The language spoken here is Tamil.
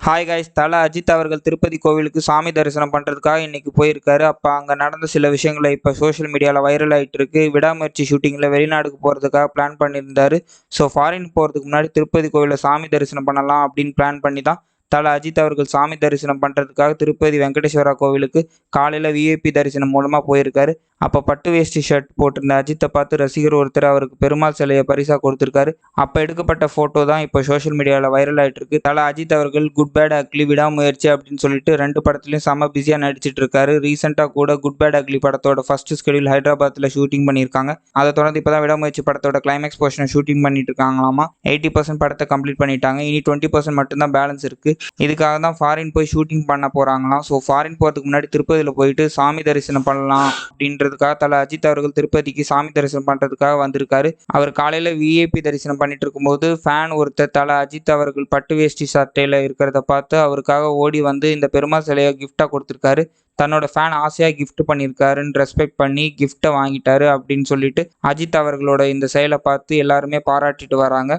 ஹாய் காய்ஸ், தல அஜித் அவர்கள் திருப்பதி கோவிலுக்கு சாமி தரிசனம் பண்ணுறதுக்காக இன்னைக்கு போயிருக்காரு. அப்போ அங்கே நடந்த சில விஷயங்களை இப்போ சோஷியல் மீடியாவில் வைரல் ஆகிட்டு இருக்கு. விடாமுயற்சி ஷூட்டிங்கில் வெளிநாடுக்கு போகிறதுக்காக பிளான் பண்ணியிருந்தாரு. ஸோ ஃபாரின் போகிறதுக்கு முன்னாடி திருப்பதி கோவிலில் சாமி தரிசனம் பண்ணலாம் அப்படின்னு பிளான் பண்ணி தான் தல அஜித் அவர்கள் சாமி தரிசனம் பண்ணுறதுக்காக திருப்பதி வெங்கடேஸ்வரா கோவிலுக்கு காலையில் விஐபி தரிசனம் மூலமாக போயிருக்காரு. அப்போ பட்டு வேஷ்டி ஷர்ட் போட்டிருந்த அஜித்தை பார்த்து ரசிகர் ஒருத்தர் அவருக்கு பெருமாள் சிலையை பரிசாக கொடுத்துருக்காரு. அப்போ எடுக்கப்பட்ட ஃபோட்டோ தான் இப்போ சோஷியல் மீடியாவில் வைரல் ஆகிட்டு இருக்கு. தல அஜித் அவர்கள் குட் பேட் அக்லி, விடாமுயற்சி அப்படின்னு சொல்லிட்டு 2 படத்துலையும் செம்ம பிஸியாக நடிச்சிட்டு இருக்காரு. ரீசெண்டாக கூட குட் பேட் அக்லி படத்தோட ஃபர்ஸ்ட் ஸ்கெடியூல் ஹைதராபாத்தில் ஷூட்டிங் பண்ணியிருக்காங்க. அதை தொடர்ந்து இப்போ தான் விடாமுயற்சி படத்தோட கிளைமேக்ஸ் போர்ஷனை ஷூட்டிங் பண்ணிட்டு இருக்காங்களாமா. 80% படத்தை கம்ப்ளீட் பண்ணிட்டாங்க. இனி 20% மட்டும்தான் பேலன்ஸ் இருக்குது. இதுக்காக தான் ஃபாரின் போய் ஷூட்டிங் பண்ண போகிறாங்களாம். ஸோ ஃபாரின் போகிறதுக்கு முன்னாடி திருப்பதியில் போயிட்டு சாமி தரிசனம் பண்ணலாம் அப்படின்றதுக்காக தல அஜித் அவர்கள் திருப்பதிக்கு சாமி தரிசனம் பண்ணுறதுக்காக வந்திருக்காரு. அவர் காலையில் விஐபி தரிசனம் பண்ணிட்டு இருக்கும்போது ஃபேன் ஒருத்தர் தல அஜித் அவர்கள் பட்டு வேஷ்டி சட்டையில் இருக்கிறத பார்த்து அவருக்காக ஓடி வந்து இந்த பெருமாள் சிலையை கிஃப்டாக கொடுத்துருக்காரு. தன்னோட ஃபேன் ஆசையாக கிஃப்ட் பண்ணியிருக்காருன்னு ரெஸ்பெக்ட் பண்ணி கிஃப்ட்டை வாங்கிட்டாரு அப்படின்னு சொல்லிட்டு அஜித் அவர்களோட இந்த செயலை பார்த்து எல்லாருமே பாராட்டிட்டு வராங்க.